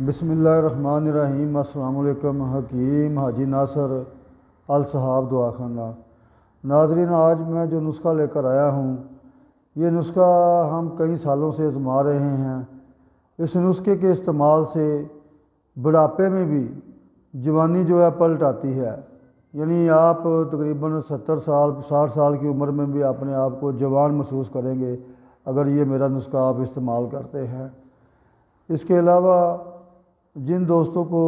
बिस्मिल्लाहिर्रहमानिर्रहीम। अस्सलाम वालेकुम। हकीम हाजी नासर अल सहाब दुआखाना। नाजरीन, आज मैं जो नुस्खा लेकर आया हूँ, ये नुस्खा हम कई सालों से आजमा रहे हैं। इस नुस्खे के इस्तेमाल से बुढ़ापे में भी जवानी जो है पलट आती है। यानी आप तकरीबन 70 साल 60 साल की उम्र में भी अपने आप को जवान महसूस करेंगे अगर ये मेरा नुस्खा आप इस्तेमाल करते हैं। इसके अलावा जिन दोस्तों को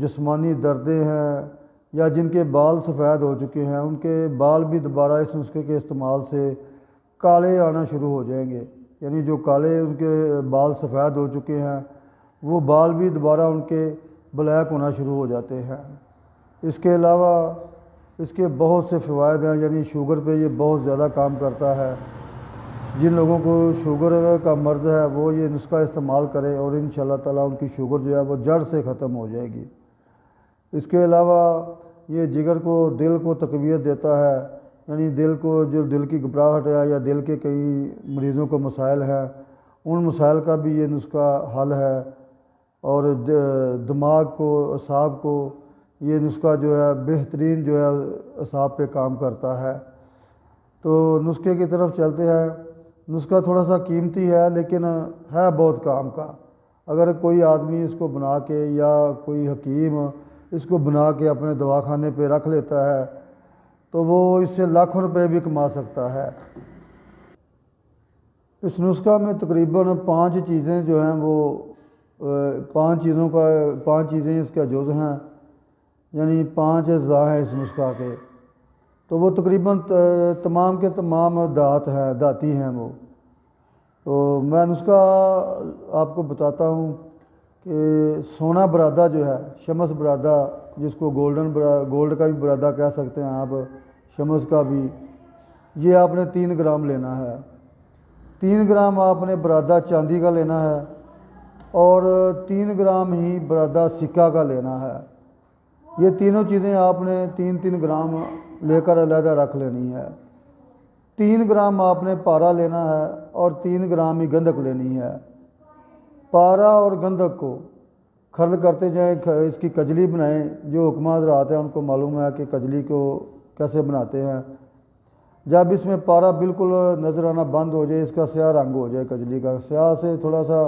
जिस्मानी दर्दें हैं या जिनके बाल सफ़ेद हो चुके हैं, उनके बाल भी दोबारा इस नुस्खे के इस्तेमाल से काले आना शुरू हो जाएंगे। यानी जो काले उनके बाल सफ़ेद हो चुके हैं, वो बाल भी दोबारा उनके ब्लैक होना शुरू हो जाते हैं। इसके अलावा इसके बहुत से फ़वाइद हैं। यानी शुगर पे ये बहुत ज़्यादा काम करता है। जिन लोगों को शुगर का मर्ज़ है वो ये नुस्खा इस्तेमाल करें और इंशाअल्लाह ताला उनकी शुगर जो है वो जड़ से ख़त्म हो जाएगी। इसके अलावा ये जिगर को, दिल को तक़वियत देता है। यानी दिल को, जो दिल की घबराहट है या दिल के कई मरीज़ों को मसाइल हैं, उन मसाइल का भी ये नुस्खा हल है। और दिमाग को, असाब को ये नुस्खा जो है बेहतरीन जो है असाब पे काम करता है। तो नुस्खे की तरफ चलते हैं। नुस्खा थोड़ा सा कीमती है लेकिन है बहुत काम का। अगर कोई आदमी इसको बना के या कोई हकीम इसको बना के अपने दवाखाने पे रख लेता है तो वो इससे लाखों रुपए भी कमा सकता है। इस नुस्खा में तकरीबन 5 चीज़ें जो हैं वो 5 चीज़ें इसका जुज़ हैं। यानी 5 अज़्ज़ा हैं इस नुस्खा के। तो वो तकरीबन तमाम के तमाम दाती हैं वो। तो मैं नुस्खा आपको बताता हूँ कि सोना बरादा जो है, शमस बरादा, जिसको गोल्ड का भी बरादा कह सकते हैं आप, शमस का भी, ये आपने 3 ग्राम लेना है। 3 ग्राम आपने बरादा चांदी का लेना है और 3 ग्राम ही बरादा सिक्का का लेना है। ये तीनों चीज़ें आपने 3-3 ग्राम लेकर अलहदा रख लेनी है। 3 ग्राम आपने पारा लेना है और 3 ग्राम ही गंधक लेनी है। पारा और गंधक को खर्द करते जाएं, इसकी कजली बनाएं। जो हुक्मा हज़रात हैं उनको मालूम है कि कजली को कैसे बनाते हैं। जब इसमें पारा बिल्कुल नज़र आना बंद हो जाए, इसका स्याह रंग हो जाए, कजली का स्याह से थोड़ा सा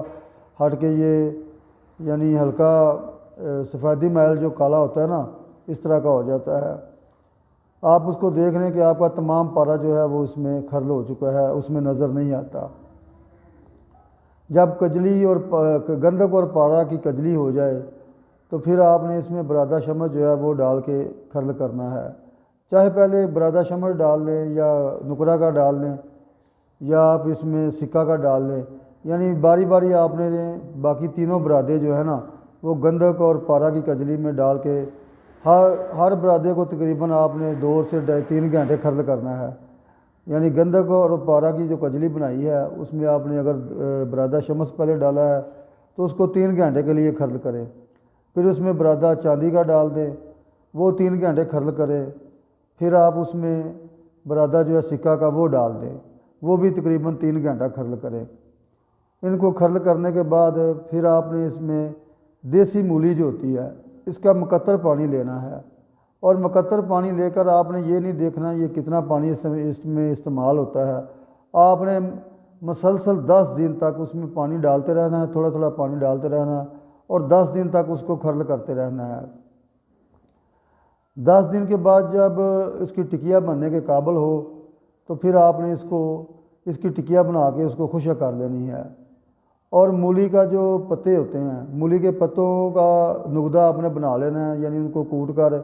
हट के ये यानी हल्का सफ़ेदी मैल जो काला होता है ना, इस तरह का हो जाता है। आप उसको देख लें कि आपका तमाम पारा जो है वो उसमें खर्ल हो चुका है, उसमें नज़र नहीं आता। जब कजली और गंधक और पारा की कजली हो जाए तो फिर आपने इसमें बरादा शमस जो है वो डाल के खर्ल करना है। चाहे पहले बरादा शमस डाल लें या नुकरा का डाल लें या आप इसमें सिक्का का डाल लें। यानी बारी बारी आपने बाकी तीनों बरादे जो है ना वो गंधक और पारा की कजली में डाल के हर बरादे को तकरीबन आपने 2 से 3 घंटे खर्ल करना है। यानी गंधक और पारा की जो कजली बनाई है उसमें आपने अगर बरादा शमस पहले डाला है तो उसको 3 घंटे के लिए खर्ल करें। फिर उसमें बरादा चांदी का डाल दें, वो 3 घंटे खर्ल करें। फिर आप उसमें बरादा जो है सिक्का का वो डाल दें, वो भी तकरीबन 3 घंटा खर्ल करें। इनको खर्ल करने के बाद फिर आपने इसमें देसी मूली जो होती है इसका मुकत्तर पानी लेना है। और मुकत्तर पानी लेकर आपने ये नहीं देखना ये कितना पानी इसमें इस्तेमाल होता है। आपने मसलसल 10 दिन तक उसमें पानी डालते रहना है, थोड़ा थोड़ा पानी डालते रहना है और 10 दिन तक उसको खर्ल करते रहना है। 10 दिन के बाद जब इसकी टिकिया बनने के काबिल हो तो फिर आपने इसकी टिकिया बना के उसको खुश्क कर लेनी है। और मूली का जो पत्ते होते हैं, मूली के पत्तों का नुगदा आपने बना लेना है। यानी उनको कूट कर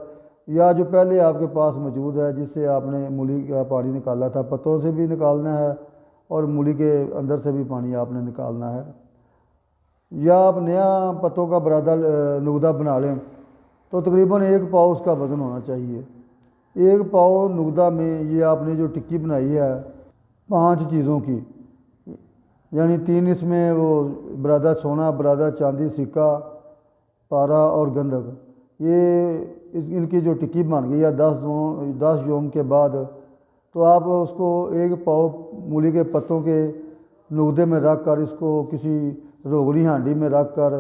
या जो पहले आपके पास मौजूद है जिससे आपने मूली का पानी निकाला था, पत्तों से भी निकालना है और मूली के अंदर से भी पानी आपने निकालना है। या आप नया पत्तों का बरादा नुगदा बना लें तो तकरीबन 1 पाव उसका वज़न होना चाहिए। 1 पाव नुगदा में ये आपने जो टिक्की बनाई है 5 चीज़ों की, यानी 3 इसमें वो बरादा सोना, बरादा चांदी, सिक्का, पारा और गंधक, ये इनकी जो टिक्की बन गई है 10 योम के बाद, तो आप उसको 1 पाव मूली के पत्तों के नुगदे में रख कर इसको किसी रोगनी हांडी में रख कर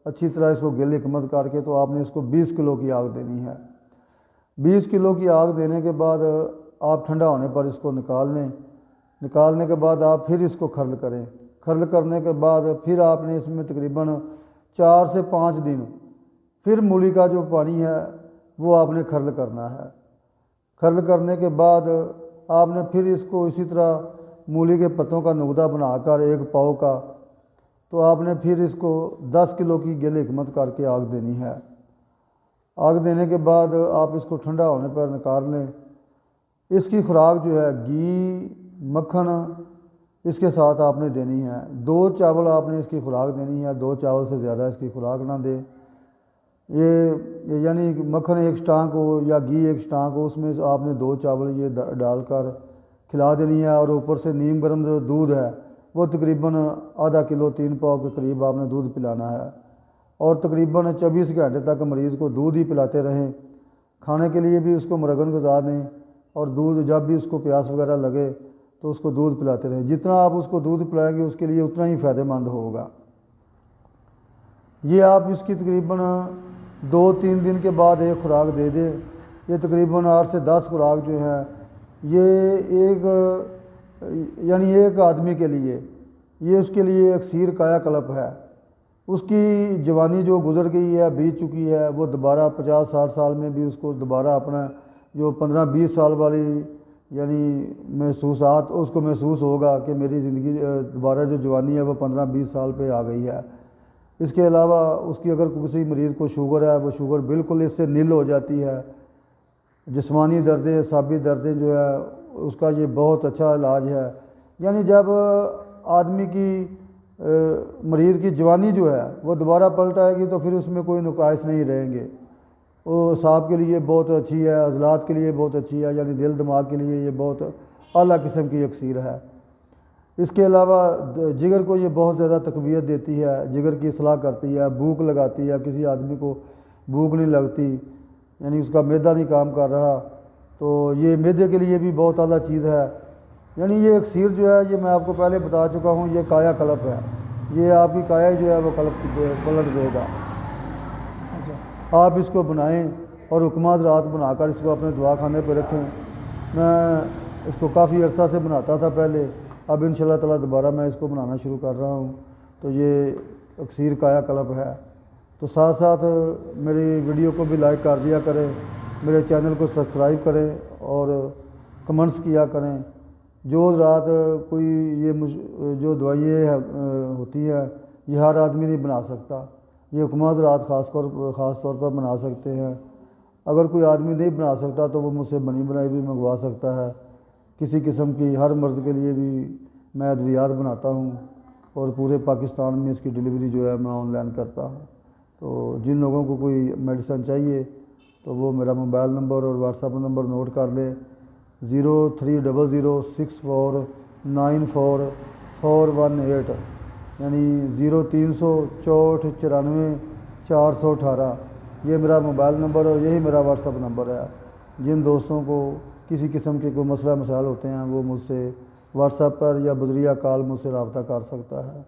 अच्छी तरह इसको गिल हिकमत करके तो आपने इसको 20 किलो की आग देनी है। 20 किलो की आग देने के बाद आप ठंडा होने पर इसको निकाल लें। निकालने के बाद आप फिर इसको खर्ल करें। खर्ल करने के बाद फिर आपने इसमें तकरीबन 4 से 5 दिन फिर मूली का जो पानी है वो आपने खर्ल करना है। खर्ल करने के बाद आपने फिर इसको इसी तरह मूली के पत्तों का नुकदा बनाकर 1 पाव का, तो आपने फिर इसको 10 किलो की गिल हिकमत करके आग देनी है। आग देने के बाद आप इसको ठंडा होने पर निकाल लें। इसकी खुराक जो है घी मक्खन इसके साथ आपने देनी है। 2 चावल आपने इसकी खुराक देनी है, 2 चावल से ज़्यादा इसकी खुराक ना दें। ये यानी मक्खन 1 स्टांक हो या घी 1 स्टांक हो, उसमें आपने 2 चावल ये डालकर खिला देनी है। और ऊपर से नीम गर्म जो दूध है वो तकरीबन आधा किलो 3 पाव के करीब आपने दूध पिलाना है। और तकरीबन 24 घंटे तक मरीज़ को दूध ही पिलाते रहें। खाने के लिए भी उसको मुरगन गुजार दें और दूध जब भी उसको प्यास वगैरह लगे तो उसको दूध पिलाते रहें। जितना आप उसको दूध पिलाएंगे उसके लिए उतना ही फ़ायदेमंद होगा। ये आप इसकी तकरीबन 2-3 दिन के बाद एक खुराक दे दें। ये तकरीबन 8 से 10 खुराक जो है ये एक आदमी के लिए, ये उसके लिए अक्सीर कायाकल्प है। उसकी जवानी जो गुज़र गई है, बीत चुकी है, वो दोबारा 50-60 साल में भी उसको दोबारा अपना जो 15-20 साल वाली यानी महसूसात उसको महसूस होगा कि मेरी ज़िंदगी दोबारा जो जवानी है वो 15-20 साल पे आ गई है। इसके अलावा उसकी अगर किसी मरीज़ को शुगर है वो शुगर बिल्कुल इससे नील हो जाती है। जिस्मानी दर्दें, असाबी दर्दें जो है उसका ये बहुत अच्छा इलाज है। यानी जब आदमी की मरीज़ की जवानी जो है वो दोबारा पलट आएगी तो फिर उसमें कोई नुकाइस नहीं रहेंगे। वो साहब के लिए बहुत अच्छी है, अज़लात के लिए बहुत अच्छी है, यानी दिल दिमाग के लिए ये बहुत आला किस्म की अक्सीर है। इसके अलावा जिगर को ये बहुत ज़्यादा तक़वियत देती है, जिगर की इस्लाह करती है, भूख लगाती है। किसी आदमी को भूख नहीं लगती यानी उसका मैदा नहीं काम कर रहा तो ये मैदे के लिए भी बहुत आला चीज़ है। यानी ये अक्सीर जो है ये मैं आपको पहले बता चुका हूँ, ये काया कल्प है। ये आपकी काया जो है वो पलट देगा। आप इसको बनाएं और हुक्मा रात बनाकर इसको अपने दुआ खाने पर रखें। मैं इसको काफ़ी अरसा से बनाता था पहले, अब इंशाल्लाह ताला दोबारा मैं इसको बनाना शुरू कर रहा हूँ। तो ये अक्सीर काया कल्प है। तो साथ साथ मेरी वीडियो को भी लाइक कर दिया करें, मेरे चैनल को सब्सक्राइब करें और कमेंट्स किया करें। जो रात कोई ये जो दवाइयाँ होती है ये हर आदमी नहीं बना सकता, ये हुक्मा रात ख़ास तौर पर बना सकते हैं। अगर कोई आदमी नहीं बना सकता तो वो मुझसे बनी बनाई भी मंगवा सकता है। किसी किस्म की हर मर्ज़ के लिए भी मैं अद्वियात बनाता हूँ और पूरे पाकिस्तान में इसकी डिलीवरी जो है मैं ऑनलाइन करता हूँ। तो जिन लोगों को कोई मेडिसिन चाहिए तो वो मेरा मोबाइल नंबर और व्हाट्सएप नंबर नोट कर लें 0300649418 यानी 0300649418 ये मेरा मोबाइल नंबर और यही मेरा व्हाट्सएप नंबर है। जिन दोस्तों को किसी किस्म के कोई मसला मसाइल होते हैं वो मुझसे व्हाट्सएप पर या बजरिया कॉल मुझसे रब्ता कर सकता है।